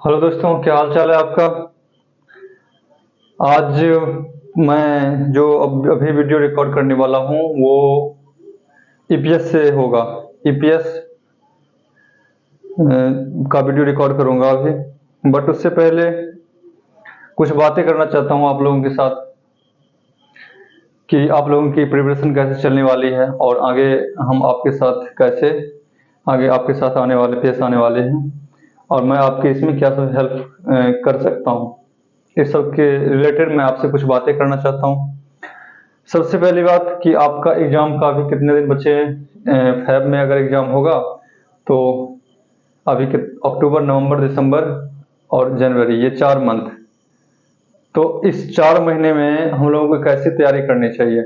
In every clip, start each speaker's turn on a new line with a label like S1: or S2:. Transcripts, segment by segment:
S1: Hello दोस्तों, क्या हाल चाल है आपका। आज मैं जो अभी वीडियो रिकॉर्ड करने वाला हूँ वो ईपीएस से होगा। ईपीएस का वीडियो रिकॉर्ड करूँगा अभी, बट उससे पहले कुछ बातें करना चाहता हूँ आप लोगों के साथ कि आप लोगों की प्रिपरेशन कैसे चलने वाली है और आगे हम आपके साथ कैसे आगे आपके साथ आने वाले पेश आने वाले हैं और मैं आपके इसमें क्या सब हेल्प कर सकता हूँ। इस सब के रिलेटेड मैं आपसे कुछ बातें करना चाहता हूँ। सबसे पहली बात कि आपका एग्ज़ाम का अभी कितने दिन बचे हैं। फ़ेब में अगर एग्ज़ाम होगा तो अभी अक्टूबर, नवंबर, दिसंबर और जनवरी, ये 4 मंथ। तो इस 4 महीने में हम लोगों को कैसी तैयारी करनी चाहिए।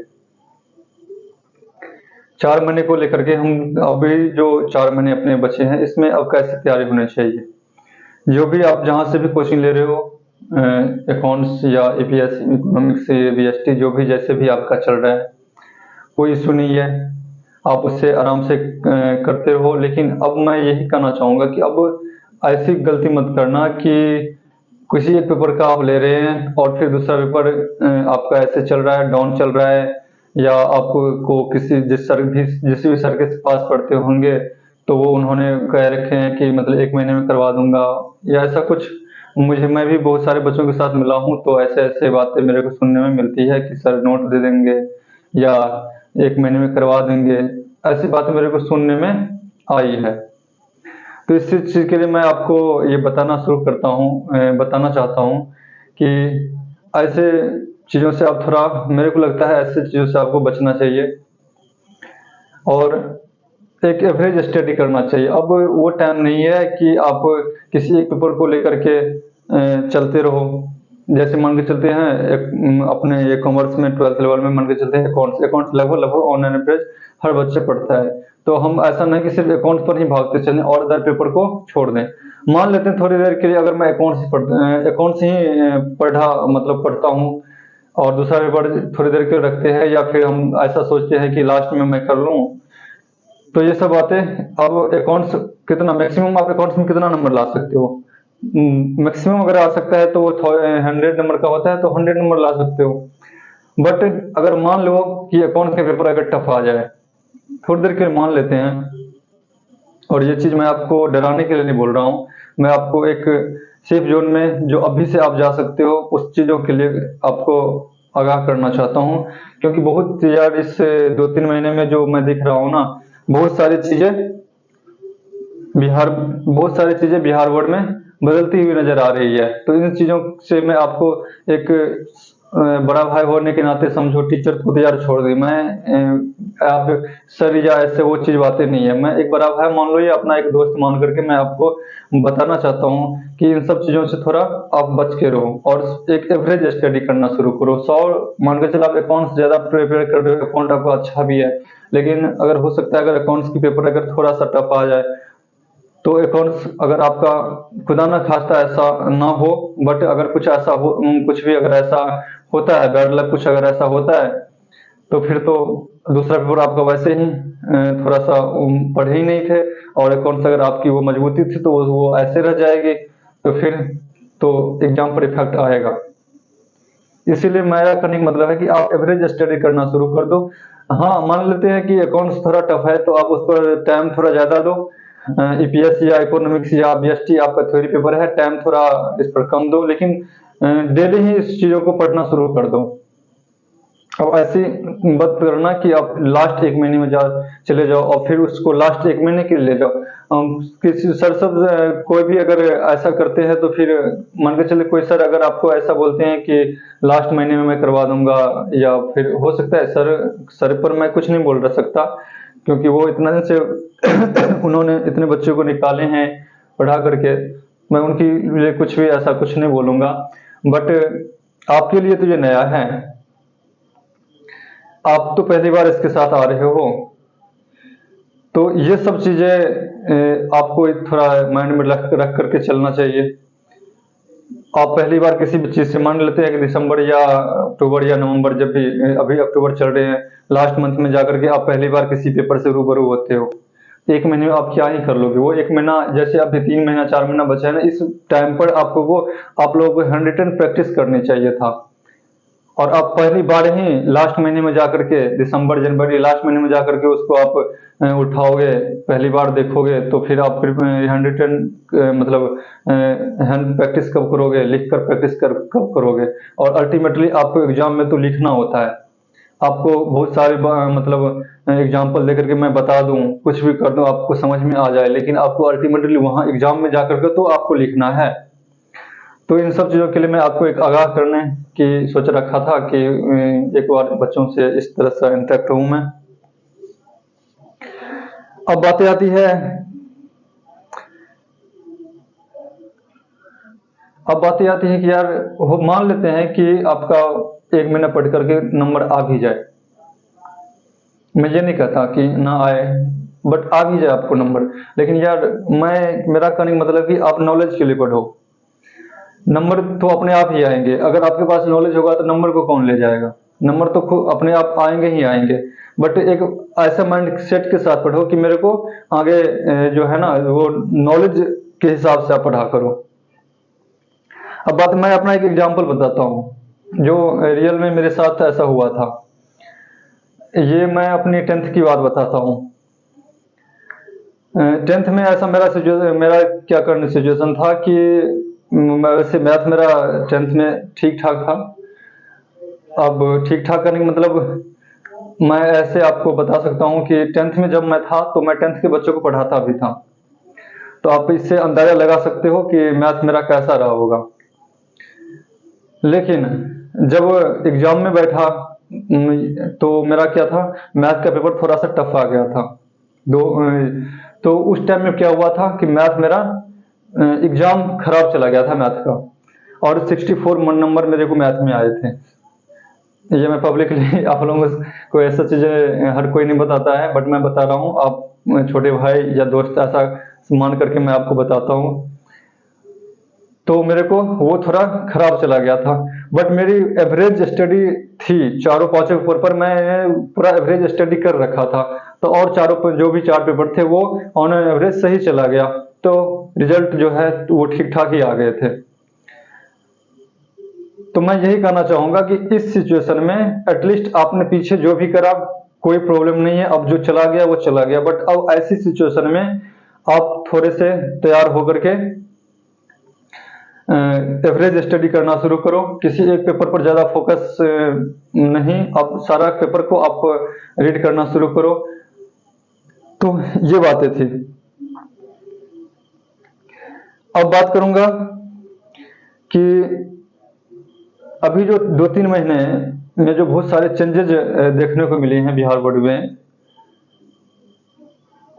S1: 4 महीने को लेकर के हम अभी जो 4 महीने अपने बचे हैं इसमें अब कैसी तैयारी होनी चाहिए। जो भी आप जहाँ से भी कोचिंग ले रहे हो, अकाउंट्स या ईपीएस, इकोनॉमिक्स, बीएसटी, जो भी जैसे भी आपका चल रहा है, कोई इशू नहीं है, आप उससे आराम से करते हो। लेकिन अब मैं यही कहना चाहूँगा कि अब ऐसी गलती मत करना कि किसी एक पेपर का आप ले रहे हैं और फिर दूसरा पेपर आपका ऐसे चल रहा है, डाउन चल रहा है, या आपको किसी जिस भी सर के पास पढ़ते होंगे तो वो उन्होंने कह रखे हैं कि मतलब 1 महीने में करवा दूंगा या ऐसा कुछ। मैं भी बहुत सारे बच्चों के साथ मिला हूँ तो ऐसे ऐसे बातें मेरे को सुनने में मिलती है कि सर नोट दे देंगे या 1 महीने में करवा देंगे। ऐसी बातें मेरे को सुनने में आई है। तो इस चीज़ के लिए मैं आपको ये बताना चाहता हूँ कि ऐसे चीज़ों से आप थोड़ा, मेरे को लगता है ऐसे चीज़ों से आपको बचना चाहिए और एक एवरेज स्टडी करना चाहिए। अब वो टाइम नहीं है कि आप किसी एक पेपर को लेकर के चलते रहो। जैसे मान के चलते हैं अपने ये कॉमर्स में 12th लेवल में मान के चलते हैं अकाउंट्स लगभग ऑन एन एवरेज हर बच्चे पढ़ता है। तो हम ऐसा नहीं कि सिर्फ अकाउंट्स पर ही भागते चलें और अदर पेपर को छोड़ दें। मान लेते हैं थोड़ी देर के लिए अगर मैं अकाउंट्स ही पढ़ता हूँ और दूसरा पेपर थोड़ी देर के लिए रखते हैं, या फिर हम ऐसा सोचते हैं कि लास्ट में मैं कर लूँ। तो ये सब बातें, अब अकाउंट्स कितना मैक्सिमम आप अकाउंट्स में कितना नंबर ला सकते हो। मैक्सिमम अगर आ सकता है तो वो 100 नंबर का होता है तो 100 नंबर ला सकते हो। बट अगर मान लो कि अकाउंट्स के पेपर अगर टफ आ जाए, थोड़ी देर के लिए मान लेते हैं, और ये चीज़ मैं आपको डराने के लिए नहीं बोल रहा हूँ, मैं आपको एक सेफ जोन में जो अभी से आप जा सकते हो उस चीज़ों के लिए आपको आगाह करना चाहता हूँ। क्योंकि बहुत यार इस 2-3 महीने में जो मैं देख रहा हूँ ना, बहुत सारी चीज़ें बिहार बोर्ड में बदलती हुई नजर आ रही है। तो इन चीज़ों से मैं आपको एक बड़ा भाई होने के नाते समझो, टीचर को तो यार छोड़ दी मैं, आप सर या ऐसे वो चीज़ बातें नहीं है। मैं एक बड़ा भाई मान लो या अपना एक दोस्त मान करके मैं आपको बताना चाहता हूँ कि इन सब चीज़ों से थोड़ा आप बच के रहो और एक एवरेज स्टडी करना शुरू करो। 100 मान के चलो आप अकाउंट्स ज़्यादा प्रिपेयर कर रहे हो, अकाउंट आपका अच्छा भी है, लेकिन अगर हो सकता है अगर अकाउंट्स की पेपर अगर थोड़ा सा टफ आ जाए तो अकाउंट्स अगर आपका खुदा ना खास्ता ऐसा ना हो, बट अगर कुछ ऐसा हो, कुछ भी अगर ऐसा होता है, बैड लक कुछ अगर ऐसा होता है, तो फिर तो दूसरा पेपर आपका वैसे ही थोड़ा सा पढ़े ही नहीं थे, और अकाउंट्स अगर आपकी वो मजबूती थी तो वो ऐसे रह जाएगी, तो फिर तो एग्जाम पर इफेक्ट आएगा। इसीलिए मेरा कहने का मतलब है कि आप एवरेज स्टडी करना शुरू कर दो। हाँ, मान लेते हैं कि अकाउंट्स थोड़ा टफ है तो आप उस पर टाइम थोड़ा ज़्यादा दो। ईपीएस या इकोनॉमिक्स या बीएसटी आपका थ्योरी पेपर है, टाइम थोड़ा इस पर कम दो, लेकिन डेली ही इस चीज़ों को पढ़ना शुरू कर दो। अब ऐसी मत करना कि आप लास्ट 1 महीने में चले जाओ और फिर उसको लास्ट 1 महीने के लिए ले जाओ। किसी सर सब कोई भी अगर ऐसा करते हैं तो फिर मान के चले कोई सर अगर आपको ऐसा बोलते हैं कि लास्ट महीने में मैं करवा दूंगा, या फिर हो सकता है सर पर मैं कुछ नहीं बोल सकता क्योंकि वो इतना दिन से उन्होंने इतने बच्चों को निकाले हैं पढ़ा करके, मैं उनके लिए कुछ भी ऐसा कुछ नहीं बोलूंगा। बट आपके लिए तो ये नया है, आप तो पहली बार इसके साथ आ रहे हो, तो ये सब चीजें आपको थोड़ा माइंड में रख करके चलना चाहिए। आप पहली बार किसी भी चीज से, मान लेते हैं कि दिसंबर या अक्टूबर या नवंबर, जब भी अभी अक्टूबर चल रहे हैं, लास्ट मंथ में जाकर के आप पहली बार किसी पेपर से रूबरू होते हो, एक महीने में आप क्या ही कर लोगे। वो एक महीना, जैसे अभी 3 महीना 4 महीना बचा है ना, इस टाइम पर आपको वो आप लोगों को 100% प्रैक्टिस करनी चाहिए था। और आप पहली बार ही लास्ट महीने में जाकर के, दिसंबर जनवरी लास्ट महीने में जाकर के उसको आप उठाओगे, पहली बार देखोगे, तो फिर आप फिर 110 मतलब हैंड प्रैक्टिस कब करोगे, लिख कर प्रैक्टिस कब करोगे। और अल्टीमेटली आपको एग्जाम में तो लिखना होता है। आपको बहुत सारे मतलब एग्जाम्पल देकर के मैं बता दूं, कुछ भी कर दूं, आपको समझ में आ जाए, लेकिन आपको अल्टीमेटली वहां एग्जाम में जाकर के तो आपको लिखना है। तो इन सब चीज़ों के लिए मैं आपको एक आगाह करने की सोच रखा था कि एक बार बच्चों से इस तरह से इंटरेक्ट हूँ मैं। अब बातें आती है कि यार वो मान लेते हैं कि आपका 1 महीना पढ़ करके नंबर आ भी जाए। मैं ये नहीं कहता कि ना आए, बट आ भी जाए आपको नंबर, लेकिन यार मेरा कहने का मतलब कि आप नॉलेज के लिए पढ़ो। नंबर तो अपने आप ही आएंगे। अगर आपके पास नॉलेज होगा तो नंबर को कौन ले जाएगा। नंबर तो खुद अपने आप आएंगे ही आएंगे। बट एक ऐसा माइंड सेट के साथ पढ़ो कि मेरे को आगे जो है ना वो नॉलेज के हिसाब से आप पढ़ा करो। अब बात, मैं अपना एक एग्जांपल बताता हूँ जो रियल में मेरे साथ ऐसा हुआ था। ये मैं अपनी 10th की बात बताता हूँ। 10th में ऐसा मेरा क्या करने सिचुएशन था कि वैसे मैथ मेरा 10th में ठीक ठाक था। अब ठीक ठाक करने का मतलब मैं ऐसे आपको बता सकता हूँ कि 10th में जब मैं था तो मैं 10th के बच्चों को पढ़ाता भी था। तो आप इससे अंदाजा लगा सकते हो कि मैथ मेरा कैसा रहा होगा। लेकिन जब एग्जाम में बैठा तो मेरा क्या था, मैथ का पेपर थोड़ा सा टफ आ गया था। तो उस टाइम में क्या हुआ था कि मैथ मेरा एग्जाम खराब चला गया था मैथ का, और 64 नंबर मेरे को मैथ में आए थे। ये मैं पब्लिकली आप लोगों को ऐसा चीजें हर कोई नहीं बताता है, बट मैं बता रहा हूँ, आप छोटे भाई या दोस्त ऐसा मान करके मैं आपको बताता हूँ। तो मेरे को वो थोड़ा खराब चला गया था, बट मेरी एवरेज स्टडी थी। चारों पांचों पेपर पर मैं पूरा एवरेज स्टडी कर रखा था। तो और जो भी 4 पेपर थे वो ऑन एवरेज सही चला गया। तो रिजल्ट जो है वो ठीक ठाक ही आ गए थे। तो मैं यही कहना चाहूंगा कि इस सिचुएशन में एटलीस्ट आपने पीछे जो भी करा कोई प्रॉब्लम नहीं है, अब जो चला गया वो चला गया। बट अब ऐसी सिचुएशन में आप थोड़े से तैयार होकर के एवरेज स्टडी करना शुरू करो। किसी एक पेपर पर ज्यादा फोकस नहीं, अब सारा पेपर को आप रीड करना शुरू करो। तो ये बातें थी। अब बात करूंगा कि अभी जो 2-3 महीने में जो बहुत सारे चेंजेज देखने को मिले हैं बिहार बोर्ड में,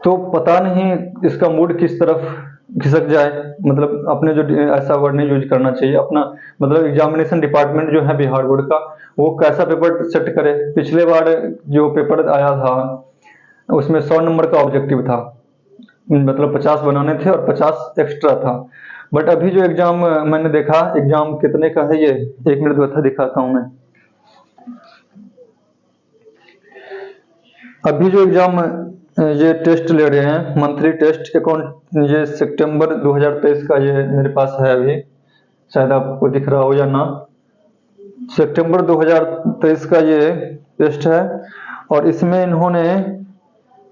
S1: तो पता नहीं इसका मूड किस तरफ खिसक जाए। मतलब अपने जो ऐसा वर्ड नहीं यूज करना चाहिए, अपना मतलब एग्जामिनेशन डिपार्टमेंट जो है बिहार बोर्ड का, वो कैसा पेपर सेट करे। पिछले बार जो पेपर आया था उसमें 100 नंबर का ऑब्जेक्टिव था, मतलब 50 बनाने थे और 50 एक्स्ट्रा था। बट अभी जो एग्जाम मैंने देखा, एग्जाम कितने का है ये 1 मिनट बता दिखाता हूं मैं। अभी जो एग्जाम ये टेस्ट ले रहे हैं, मंथली टेस्ट अकाउंट, ये सितंबर 2023 का ये मेरे पास है अभी, शायद आपको दिख रहा हो या ना। सितंबर 2023 का ये टेस्ट है और इसमें इन्होंने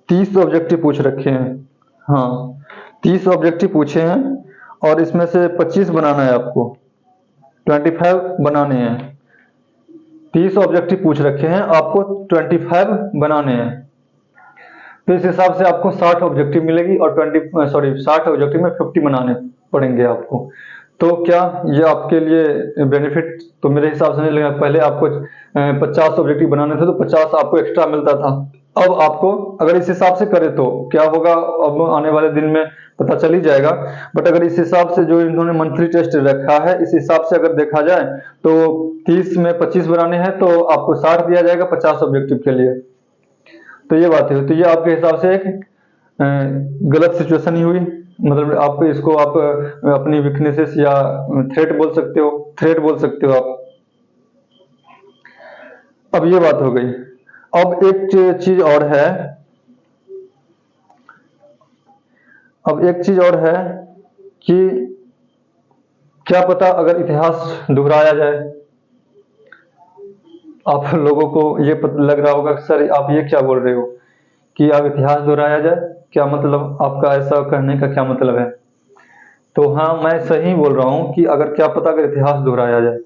S1: 30 ऑब्जेक्टिव पूछ रखे हैं। हाँ, 30 ऑब्जेक्टिव पूछे हैं और इसमें से 25 बनाना है आपको, 25 बनाने हैं। 30 ऑब्जेक्टिव पूछ रखे हैं, आपको 25 बनाने हैं। तो इस हिसाब से आपको 60 ऑब्जेक्टिव मिलेगी और 60 ऑब्जेक्टिव में 50 बनाने पड़ेंगे आपको। तो क्या ये आपके लिए बेनिफिट? तो मेरे हिसाब से नहीं लगेगा। पहले आपको 50 ऑब्जेक्टिव बनाने थे तो 50 आपको एक्स्ट्रा मिलता था। अब आपको अगर इस हिसाब से करे तो क्या होगा, अब आने वाले दिन में पता चल ही जाएगा। बट अगर इस हिसाब से जो इन्होंने मंथली टेस्ट रखा है, इस हिसाब से अगर देखा जाए तो 30 में 25 बनाने हैं तो आपको 60 दिया जाएगा 50 ऑब्जेक्टिव के लिए। तो ये बात है। तो ये आपके हिसाब से एक गलत सिचुएशन ही हुई। मतलब आप इसको आप अपनी वीकनेसेस या थ्रेट बोल सकते हो आप। अब ये बात हो गई। अब एक चीज और है अब एक चीज और है कि क्या पता अगर इतिहास दोहराया जाए, आप लोगों को ये लग रहा होगा सर आप ये क्या बोल रहे हो कि अब इतिहास दोहराया जाए, क्या मतलब आपका ऐसा कहने का क्या मतलब है? तो हाँ, मैं सही बोल रहा हूँ कि अगर क्या पता अगर इतिहास दोहराया जाए।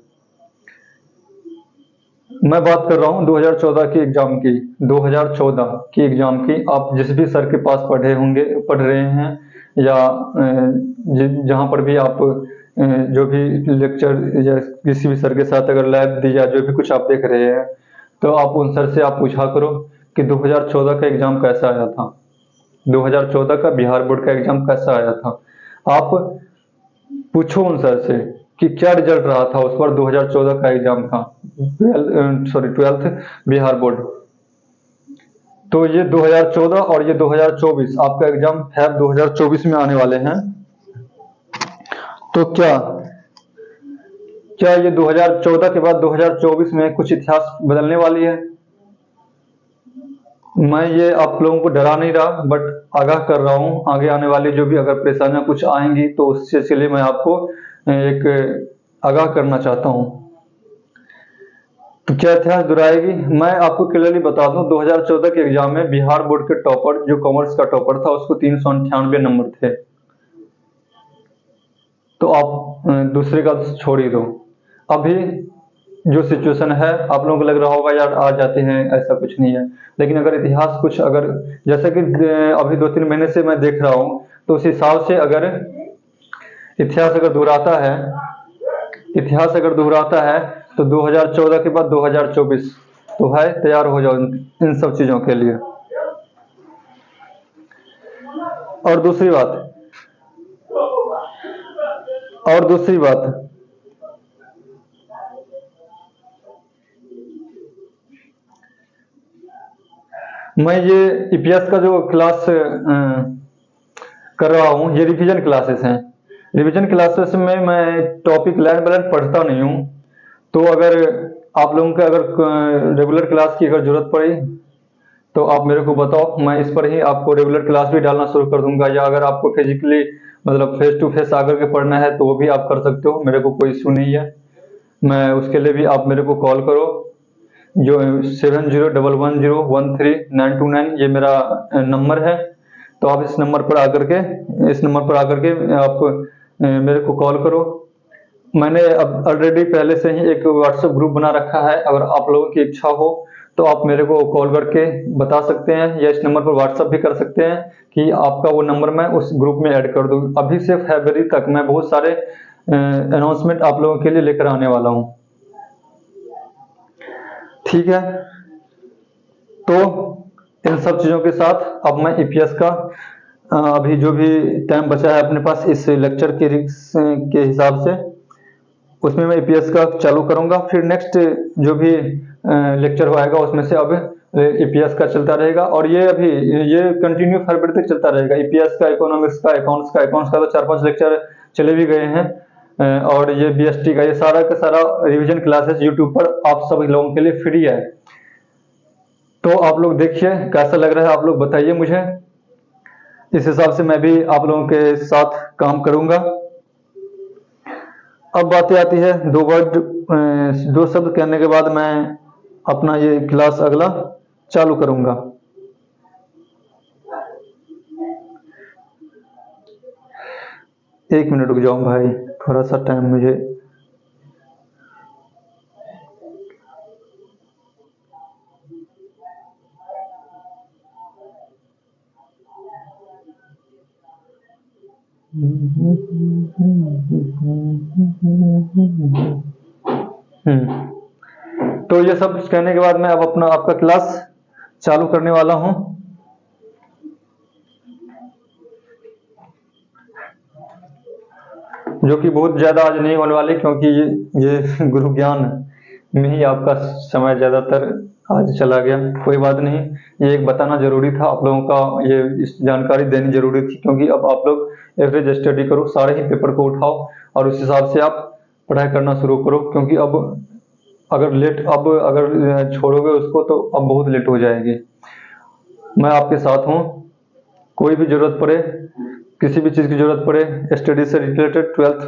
S1: मैं बात कर रहा हूँ 2014 की एग्जाम की, 2014 की एग्जाम की। आप जिस भी सर के पास पढ़ रहे हैं या जहाँ पर भी आप जो भी लेक्चर या किसी भी सर के साथ अगर लैब दी या जो भी कुछ आप देख रहे हैं, तो आप उन सर से आप पूछा करो कि 2014 का एग्जाम कैसा आया था, 2014 का बिहार बोर्ड का एग्जाम कैसा आया था। आप पूछो उन सर से कि क्या रिजल्ट रहा था उस बार 2014 का एग्जाम का, 12th बिहार बोर्ड। तो ये 2014 और ये 2024 आपका एग्जाम फैब 2024 में आने वाले हैं। तो क्या ये 2014 के बाद 2024 में कुछ इतिहास बदलने वाली है? मैं ये आप लोगों को डरा नहीं रहा, बट आगाह कर रहा हूँ। आगे आने वाली जो भी अगर परेशानियां कुछ आएंगी तो उससे लिए मैं आपको एक आगाह करना चाहता हूँ। तो क्या इतिहास दोहराएगी? मैं आपको क्लियरली बता दूं, 2014 के एग्जाम में बिहार बोर्ड के टॉपर, जो कॉमर्स का टॉपर था, उसको 398 नंबर थे। तो आप दूसरे का छोड़ ही दो। अभी जो सिचुएशन है, आप लोगों को लग रहा होगा यार आ जाते हैं, ऐसा कुछ नहीं है। लेकिन अगर इतिहास कुछ अगर जैसे कि अभी 2-3 महीने से मैं देख रहा हूँ, तो उस हिसाब से अगर इतिहास अगर दोहराता है तो 2014 के बाद 2024 तो है, तैयार हो जाओ इन सब चीजों के लिए। और दूसरी बात मैं ये ईपीएस का जो क्लास कर रहा हूँ, ये रिवीजन क्लासेस हैं। रिवीजन क्लासेस में मैं टॉपिक लाइन बाय लाइन पढ़ता नहीं हूँ। तो अगर आप लोगों को अगर रेगुलर क्लास की अगर जरूरत पड़ी तो आप मेरे को बताओ, मैं इस पर ही आपको रेगुलर क्लास भी डालना शुरू कर दूंगा। या अगर आपको फिजिकली मतलब फेस टू फेस आकर के पढ़ना है तो वो भी आप कर सकते हो, मेरे को कोई इशू नहीं है। मैं उसके लिए भी आप मेरे को कॉल करो, जो 7011013929 ये मेरा नंबर है। तो आप इस नंबर पर आकर के आप मेरे को कॉल करो। मैंने अब ऑलरेडी पहले से ही एक व्हाट्सएप ग्रुप बना रखा है। अगर आप लोगों की इच्छा हो तो आप मेरे को कॉल करके बता सकते हैं, या इस नंबर पर व्हाट्सएप भी कर सकते हैं कि आपका वो नंबर मैं उस ग्रुप में ऐड कर दूं। अभी से फरवरी तक मैं बहुत सारे अनाउंसमेंट आप लोगों के लिए लेकर आने वाला हूं। ठीक है, तो इन सब चीजों के साथ अब मैं ईपीएस का अभी जो भी टाइम बचा है अपने पास इस लेक्चर के हिसाब से, उसमें मैं ईपीएस का चालू करूंगा। फिर नेक्स्ट जो भी लेक्चर होगा उसमें से अब ईपीएस का चलता रहेगा। और ये कंटिन्यू फरवरी तक चलता रहेगा। ईपीएस का, इकोनॉमिक्स का, अकाउंट्स का तो 4-5 लेक्चर चले भी गए हैं। और ये बीएसटी का, ये सारा का सारा रिवीजन क्लासेस यूट्यूब पर आप सभी लोगों के लिए फ्री है। तो आप लोग देखिए कैसा लग रहा है, आप लोग बताइए मुझे। इस हिसाब से मैं भी आप लोगों के साथ काम करूंगा। अब बातें आती है दो शब्द कहने के बाद मैं अपना ये क्लास अगला चालू करूंगा। एक मिनट रुक जाओ भाई, थोड़ा सा टाइम मुझे। तो ये सब कहने के बाद मैं अब आपका क्लास चालू करने वाला हूं, जो कि बहुत ज्यादा आज नहीं होने वाली, क्योंकि ये गुरु ज्ञान में ही आपका समय ज्यादातर आज चला गया। कोई बात नहीं, ये एक बताना जरूरी था आप लोगों का, ये इस जानकारी देनी जरूरी थी। क्योंकि अब आप लोग एवरेज स्टडी करो, सारे ही पेपर को उठाओ और उस हिसाब से आप पढ़ाई करना शुरू करो। क्योंकि अब अगर छोड़ोगे उसको तो अब बहुत लेट हो जाएगी। मैं आपके साथ हूँ, कोई भी जरूरत पड़े किसी भी चीज़ की जरूरत पड़े स्टडी से रिलेटेड, 12th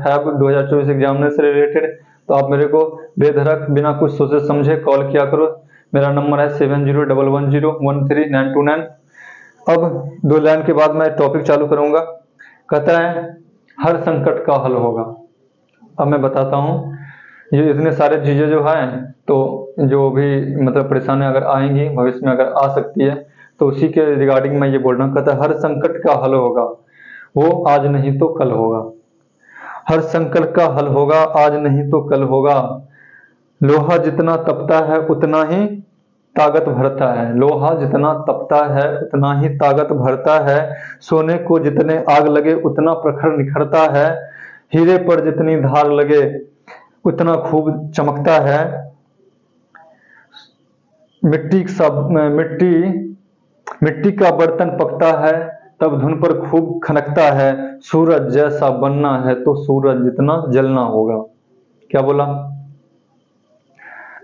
S1: हैव 2024 एग्जामिनर से रिलेटेड, तो आप मेरे को बेधड़क बिना कुछ सोचे समझे कॉल किया करो। मेरा नंबर है 7011013929। अब 2 लाइन के बाद मैं टॉपिक चालू करूंगा। कहता है हर संकट का हल होगा। अब मैं बताता हूँ, ये इतने सारे चीज़ें जो हैं, तो जो भी मतलब परेशानियां अगर आएंगी भविष्य में, अगर आ सकती है, तो उसी के रिगार्डिंग मैं ये बोल रहा हूँ। कहता है हर संकट का हल होगा, वो आज नहीं तो कल होगा। हर संकट का हल होगा, आज नहीं तो कल होगा। लोहा जितना तपता है उतना ही ताकत भरता है। लोहा जितना तपता है उतना ही ताकत भरता है। सोने को जितने आग लगे उतना प्रखर निखरता है। हीरे पर जितनी धार लगे उतना खूब चमकता है। मिट्टी का बर्तन पकता है तब धुन पर खूब खनकता है। सूरज जैसा बनना है तो सूरज जितना जलना होगा। क्या बोला?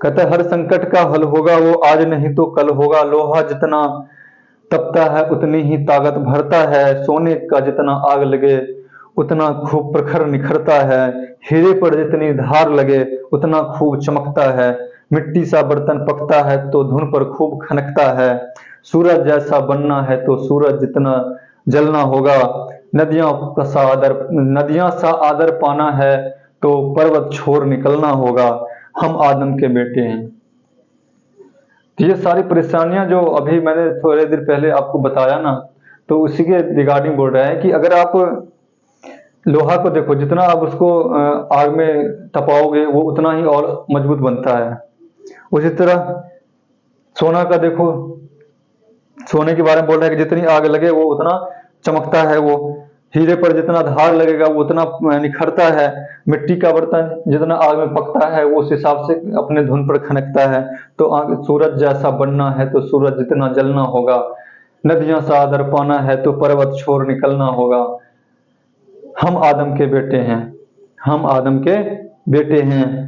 S1: कहता है हर संकट का हल होगा, वो आज नहीं तो कल होगा। लोहा जितना तपता है उतनी ही ताकत भरता है। सोने का जितना आग लगे उतना खूब प्रखर निखरता है। हीरे पर जितनी धार लगे उतना खूब चमकता है। मिट्टी सा बर्तन पकता है तो धुन पर खूब खनकता है। सूरज जैसा बनना है तो सूरज जितना जलना होगा। नदियां सा आदर पाना है तो पर्वत छोड़ निकलना होगा। हम आदम के बेटे हैं। तो ये सारी परेशानियां जो अभी मैंने थोड़े देर पहले आपको बताया ना, तो उसी के रिगार्डिंग बोल रहे हैं कि अगर आप लोहा को देखो, जितना आप उसको आग में तपाओगे वो उतना ही और मजबूत बनता है। उसी तरह सोना का देखो, सोने के बारे में बोल रहे हैं कि जितनी आग लगे वो उतना चमकता है। वो हीरे पर जितना धार लगेगा वो उतना निखरता है। मिट्टी का बर्तन जितना आग में पकता है वो उस हिसाब से अपने धुन पर खनकता है। तो सूरज जैसा बनना है तो सूरज जितना जलना होगा। नदियां सा आदर पाना है तो पर्वत छोड़ निकलना होगा। हम आदम के बेटे हैं। हम आदम के बेटे हैं।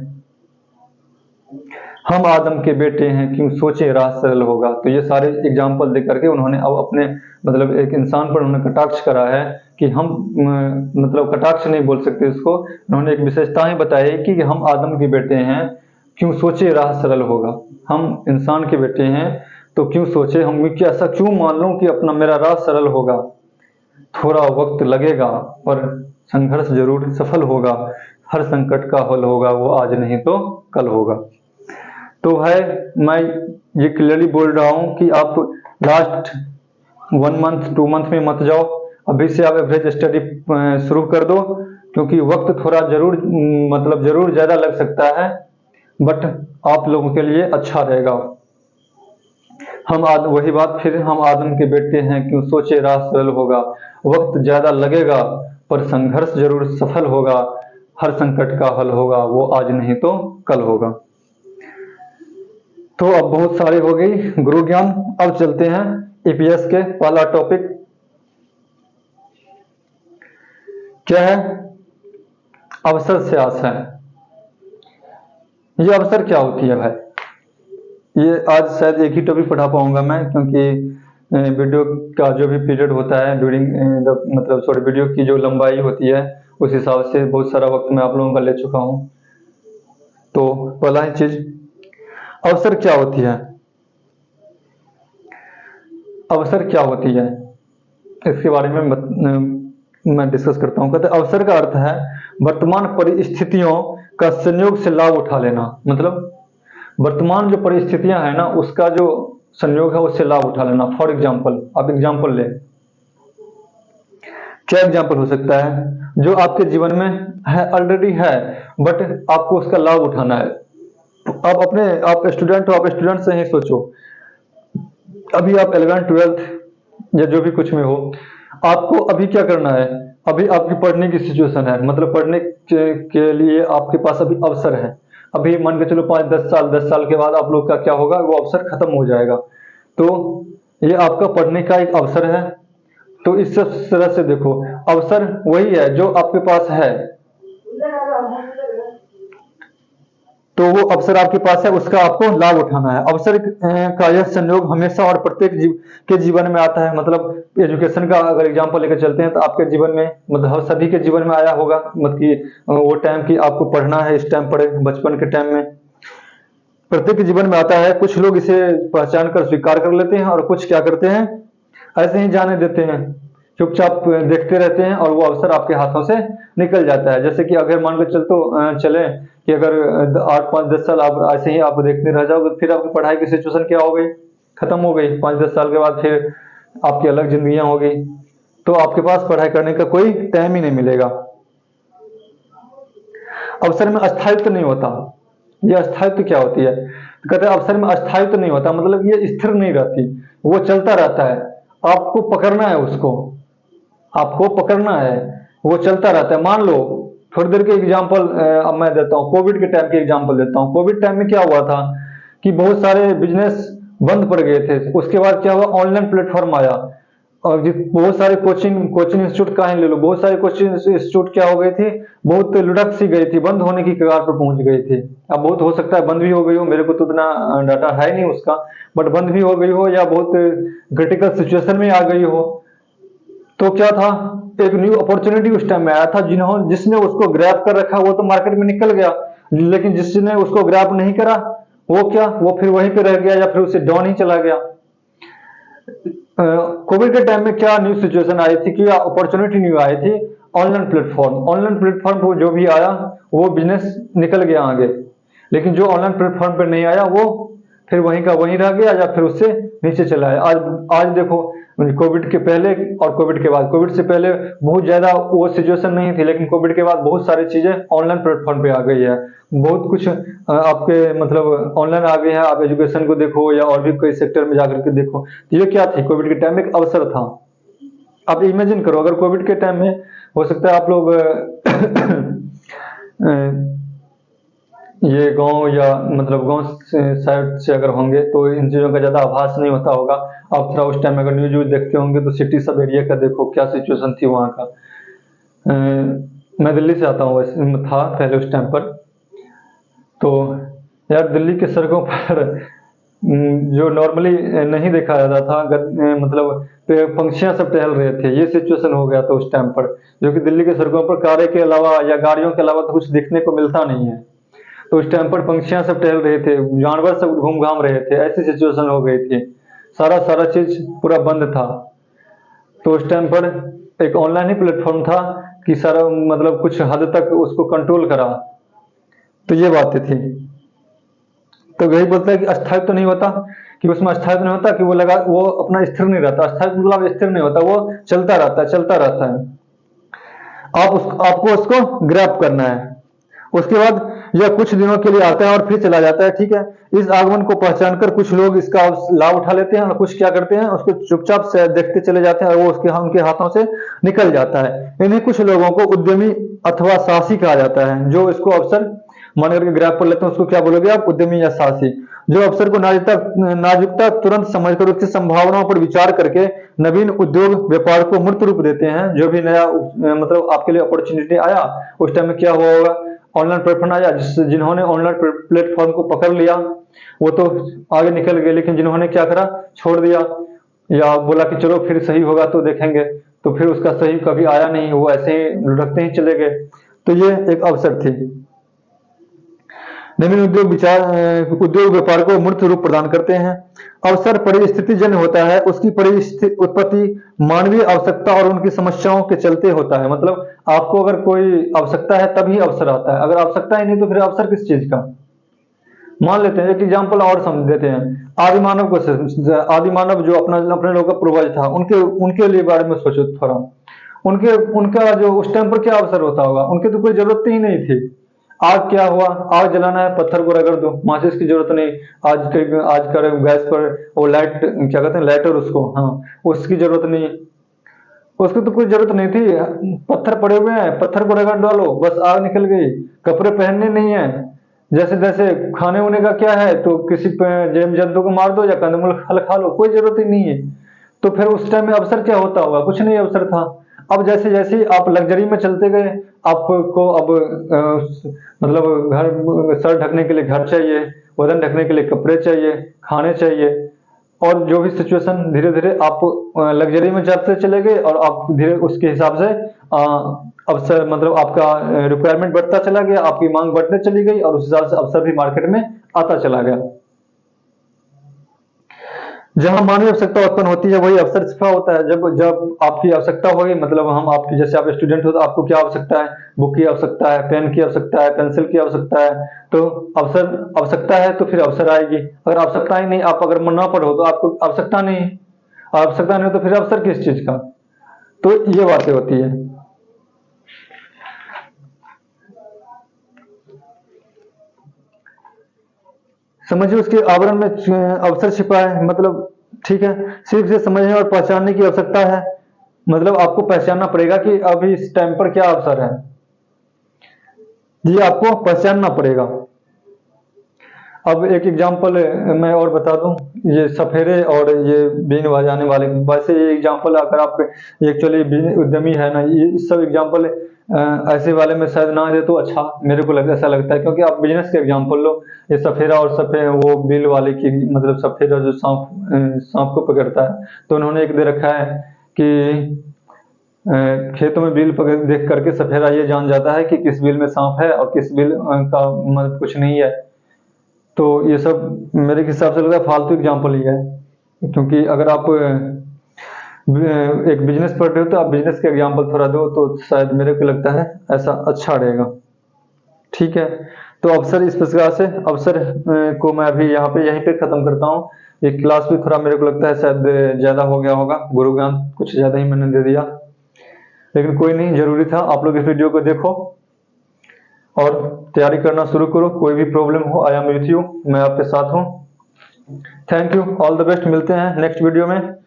S1: हम आदम के बेटे हैं, क्यों सोचे राह सरल होगा। तो ये सारे एग्जाम्पल दे करके उन्होंने अब अपने मतलब एक इंसान पर उन्होंने कटाक्ष करा है कि हम मतलब कटाक्ष नहीं बोल सकते इसको, उन्होंने एक विशेषताएं बताई कि हम आदम के बेटे हैं, क्यों सोचे राह सरल होगा। हम इंसान के बेटे हैं तो क्यों सोचे, हम ऐसा क्यों मान लूं कि अपना मेरा राह सरल होगा। थोड़ा वक्त लगेगा पर संघर्ष जरूर सफल होगा। हर संकट का हल होगा, वो आज नहीं तो कल होगा। तो है, मैं ये क्लियरली बोल रहा हूं कि आप लास्ट 1 मंथ 2 मंथ में मत जाओ। अभी से आप एवरेज स्टडी शुरू कर दो, क्योंकि वक्त थोड़ा जरूर मतलब जरूर ज्यादा लग सकता है, बट आप लोगों के लिए अच्छा रहेगा। वही बात फिर, हम आदम के बेटे हैं, क्यों सोचे राह सरल होगा। वक्त ज्यादा लगेगा पर संघर्ष जरूर सफल होगा। हर संकट का हल होगा, वो आज नहीं तो कल होगा। तो अब बहुत सारी हो गई गुरु ज्ञान। अब चलते हैं ईपीएस के पहला टॉपिक क्या है? अवसर से आशा है। ये अवसर क्या होती है भाई? ये आज शायद एक ही टॉपिक पढ़ा पाऊंगा मैं, क्योंकि वीडियो का जो भी पीरियड होता है ड्यूरिंग मतलब सॉरी वीडियो की जो लंबाई होती है उस हिसाब से बहुत सारा वक्त मैं आप लोगों का ले चुका हूं। तो पहला ही चीज, अवसर क्या होती है? अवसर क्या होती है इसके बारे में मैं डिस्कस करता हूं। कहते अवसर का अर्थ है वर्तमान परिस्थितियों का संयोग से लाभ उठा लेना। मतलब वर्तमान जो परिस्थितियां है ना उसका जो संयोग है उससे लाभ उठा लेना। फॉर एग्जाम्पल, आप एग्जाम्पल ले, क्या एग्जाम्पल हो सकता है? जो आपके जीवन में है, ऑलरेडी है, बट आपको उसका लाभ उठाना है। आप स्टूडेंट हो, आप स्टूडेंट से ही सोचो। अभी आप 11th 12th या जो भी कुछ में हो, आपको अभी क्या करना है? अभी आपकी पढ़ने की सिचुएशन है, मतलब पढ़ने के लिए आपके पास अभी अवसर है। अभी मान के चलो 5-10 साल के बाद आप लोग का क्या होगा, वो अवसर खत्म हो जाएगा। तो ये आपका पढ़ने का एक अवसर है। तो इस तरह से देखो, अवसर वही है जो आपके पास है। तो वो अवसर आपके पास है, उसका आपको लाभ उठाना है। अवसर का यह संयोग हमेशा और प्रत्येक के जीवन में आता है। मतलब एजुकेशन का अगर एग्जांपल लेकर चलते हैं तो आपके जीवन में, मतलब हम सभी के जीवन में आया होगा, मतलब कि वो टाइम की आपको पढ़ना है, इस टाइम पढ़े, बचपन के टाइम में प्रत्येक के जीवन में आता है। कुछ लोग इसे पहचान कर स्वीकार कर लेते हैं और कुछ क्या करते हैं, ऐसे ही जाने देते हैं, चुपचाप देखते रहते हैं और वो अवसर आपके हाथों से निकल जाता है। जैसे कि अगर मान कर चले कि अगर 8 5 10 साल आप ऐसे ही आप देखते रह जाओगे, फिर आपकी पढ़ाई की सिचुएशन क्या हो गई, खत्म हो गई। 5 10 साल के बाद फिर आपकी अलग जिंदगियां होगी, तो आपके पास पढ़ाई करने का कोई टाइम ही नहीं मिलेगा। अवसर में अस्थायित्व नहीं होता। ये अस्थायित्व क्या होती है, तो कहते हैं अवसर में अस्थायित्व नहीं होता, मतलब ये स्थिर नहीं रहती, वो चलता रहता है। आपको पकड़ना है उसको, आपको पकड़ना है, वो चलता रहता है। मान लो थोड़ी देर के एग्जांपल अब मैं देता हूँ, कोविड के टाइम के एग्जांपल देता हूँ। कोविड टाइम में क्या हुआ था कि बहुत सारे बिजनेस बंद पड़ गए थे। उसके बाद क्या हुआ, ऑनलाइन प्लेटफॉर्म आया और बहुत सारे कोचिंग इंस्टीट्यूट का ही ले लो, बहुत सारे कोचिंग इंस्टीट्यूट क्या हो गई थी, बहुत लुढ़क सी गई थी, बंद होने की कगार पर पहुंच गई थी। अब बहुत हो सकता है बंद भी हो गई हो, मेरे को तो उतना डाटा है नहीं उसका, बट बंद भी हो गई हो या बहुत क्रिटिकल सिचुएशन में आ गई हो। तो क्या था, एक न्यू अपॉर्चुनिटी उस टाइम में आया था। जिसने उसको ग्रैब कर रखा वो तो मार्केट में निकल गया, लेकिन जिसने उसको ग्रैब नहीं करा वो क्या, वो फिर वहीं पे रह गया या फिर उससे डाउन ही चला गया। कोविड के टाइम में क्या न्यू सिचुएशन आई थी कि अपॉर्चुनिटी न्यू आई थी, ऑनलाइन प्लेटफॉर्म पर जो भी आया वो बिजनेस निकल गया आगे। लेकिन जो ऑनलाइन प्लेटफॉर्म पर नहीं आया वो फिर वहीं का वहीं रह गया या फिर उससे नीचे चला है। आज देखो, कोविड के पहले और कोविड के बाद, कोविड से पहले बहुत ज्यादा वो सिचुएशन नहीं थी, लेकिन कोविड के बाद बहुत सारी चीजें ऑनलाइन प्लेटफॉर्म पे आ गई है। बहुत कुछ आपके मतलब ऑनलाइन आ गए हैं। आप एजुकेशन को देखो या और भी कोई सेक्टर में जाकर के देखो, ये क्या थी, कोविड के टाइम में एक अवसर था। आप इमेजिन करो अगर कोविड के टाइम में हो सकता है आप लोग ये गांव या मतलब गांव साइड से अगर होंगे तो इन चीजों का ज्यादा आभास नहीं होता होगा। आप थोड़ा उस टाइम अगर न्यूज देखते होंगे तो सिटी सब एरिया का देखो क्या सिचुएशन थी वहाँ का। मैं दिल्ली से आता हूँ, वैसे था पहले उस टाइम पर। तो यार दिल्ली के सड़कों पर जो नॉर्मली नहीं देखा जाता था, मतलब पंछियां सब टहल रहे थे, ये सिचुएशन हो गया था उस टाइम पर। जो कि दिल्ली के सड़कों पर कारें के अलावा या गाड़ियों के अलावा तो कुछ दिखने को मिलता नहीं है। तो उस टाइम पर पंछियां सब टहल रहे थे, जानवर सब घूम घाम रहे थे, ऐसी सिचुएशन हो गई थी। सारा चीज पूरा बंद था। तो उस टाइम पर एक ऑनलाइन ही प्लेटफॉर्म था कि सारा मतलब कुछ हद तक उसको कंट्रोल करा। तो ये बातें थी। तो यही बोलता है कि अस्थायित्व तो नहीं होता, कि उसमें अस्थायित्व नहीं होता, कि वो अपना स्थिर नहीं रहता। अस्थायित्व मतलब स्थिर नहीं होता, वो चलता रहता है। आपको उसको ग्रैब करना है। उसके बाद यह कुछ दिनों के लिए आता है और फिर चला जाता है, ठीक है। इस आगमन को पहचान कर कुछ लोग इसका लाभ उठा लेते हैं और कुछ क्या करते हैं, उसको चुपचाप से देखते चले जाते हैं और वो उनके हाथों से निकल जाता है। इन्हीं कुछ लोगों को उद्यमी अथवा साहसी कहा जाता है। जो इसको अवसर मान करके ग्रैब कर लेते हैं उसको क्या बोलोगे आप, उद्यमी या साहसी। जो अवसर को नाजुकता तुरंत समझकर उसकी संभावनाओं पर विचार करके नवीन उद्योग व्यापार को मूर्त रूप देते हैं। जो भी नया मतलब आपके लिए अपॉर्चुनिटी आया उस टाइम में क्या हुआ होगा, ऑनलाइन प्लेटफॉर्म आया, जिन्होंने ऑनलाइन प्लेटफॉर्म को पकड़ लिया वो तो आगे निकल गए, लेकिन जिन्होंने क्या करा, छोड़ दिया या बोला कि चलो फिर सही होगा तो देखेंगे, तो फिर उसका सही कभी आया नहीं, वो ऐसे ही लुढ़कते ही चले गए। तो ये एक अवसर थी। नवीन उद्योग व्यापार को मूर्त रूप प्रदान करते हैं। अवसर परिस्थिति जन्य होता है, उसकी उत्पत्ति मानवीय आवश्यकता और उनकी समस्याओं के चलते होता है। मतलब आपको अगर कोई आवश्यकता है तभी अवसर आता है, अगर आवश्यकता ही नहीं तो फिर अवसर किस चीज का। मान लेते हैं एक एग्जांपल और समझ देते हैं। आदि मानव जो अपने लोगों का पूर्वज था, उनके लिए बारे में सोचो थोड़ा। उनका जो उस टाइम पर क्या अवसर होता होगा, उनकी तो कोई जरूरत ही नहीं थी। आग क्या हुआ, आग जलाना है, पत्थर को रगड़ दो, माचिस की जरूरत नहीं। आज कर गैस पर वो लाइट क्या कहते हैं, लाइटर उसको, हाँ उसकी जरूरत नहीं, उसकी तो कोई जरूरत नहीं थी। पत्थर पड़े हुए हैं, पत्थर को रगड़ डालो, बस आग निकल गई। कपड़े पहनने नहीं है, जैसे जैसे खाने होने का क्या है, तो किसी जीव जंतु को मार दो या कंदमूल फल खा लो, कोई जरूरत ही नहीं है। तो फिर उस टाइम में अवसर क्या होता होगा, कुछ नहीं अवसर था। अब जैसे जैसे आप लग्जरी में चलते गए, आपको अब मतलब घर, सर ढकने के लिए घर चाहिए, बदन ढकने के लिए कपड़े चाहिए, खाने चाहिए, और जो भी सिचुएशन, धीरे धीरे आप लग्जरी में जाते चले गए और आप धीरे उसके हिसाब से अवसर, मतलब आपका रिक्वायरमेंट बढ़ता चला गया, आपकी मांग बढ़ने चली गई और उस हिसाब से अवसर भी मार्केट में आता चला गया। जहां मानवीय आवश्यकता उत्पन्न होती है वही अवसर छिपा होता है। जब जब आपकी आवश्यकता होगी, मतलब हम आपकी, जैसे आप स्टूडेंट हो तो आपको क्या आवश्यकता है, बुक की आवश्यकता है, पेन की आवश्यकता है, पेंसिल की आवश्यकता है, तो अवसर, आवश्यकता है तो फिर अवसर आएगी। अगर आवश्यकता ही नहीं, आप अगर ना पढ़ो तो आपको आवश्यकता नहीं, आवश्यकता नहीं तो फिर अवसर किस चीज का। तो ये बातें होती है। समझिए उसके आवरण में अवसर छिपा है, मतलब ठीक है, सिर्फ से समझने और पहचानने की आवश्यकता है। मतलब आपको पहचानना पड़ेगा कि अभी इस टाइम पर क्या अवसर है, ये आपको पहचानना पड़ेगा। अब एक एग्जांपल मैं और बता दूं, ये सफेरे और ये बीन बजाने वाले, वैसे ये एग्जांपल अगर आप एक्चुअली उद्यमी है ना, ये सब एग्जांपल ऐसे वाले में शायद ना दे तो अच्छा, मेरे को ऐसा लगता है, क्योंकि आप बिजनेस के एग्जांपल लो, ये सफेरा और सफे वो बिल वाले की, मतलब सफेरा जो सांप को पकड़ता है, तो उन्होंने एक दे रखा है कि खेतों में बिल पकड़ देख करके सफेरा ये जान जाता है कि किस बिल में सांप है और किस बिल का मतलब कुछ नहीं है। तो ये सब मेरे हिसाब से लगता है फालतू एग्जाम्पल ही है, क्योंकि अगर आप एक बिजनेस पढ़ रहे हो तो आप बिजनेस के एग्जाम्पल थोड़ा दो, तो शायद मेरे को लगता है ऐसा अच्छा रहेगा। ठीक है, तो अवसर इस प्रकार से, अवसर को मैं अभी यहाँ पे यहीं पे खत्म करता हूँ। ये क्लास भी थोड़ा मेरे को लगता है शायद ज्यादा हो गया होगा, गुरु ज्ञान कुछ ज्यादा ही मैंने दे दिया, लेकिन कोई नहीं, जरूरी था। आप लोग इस वीडियो को देखो और तैयारी करना शुरू करो। कोई भी प्रॉब्लम हो, आई एम विथ यू, मैं आपके साथ हूँ। Thank you, all the best, मिलते हैं नेक्स्ट वीडियो में।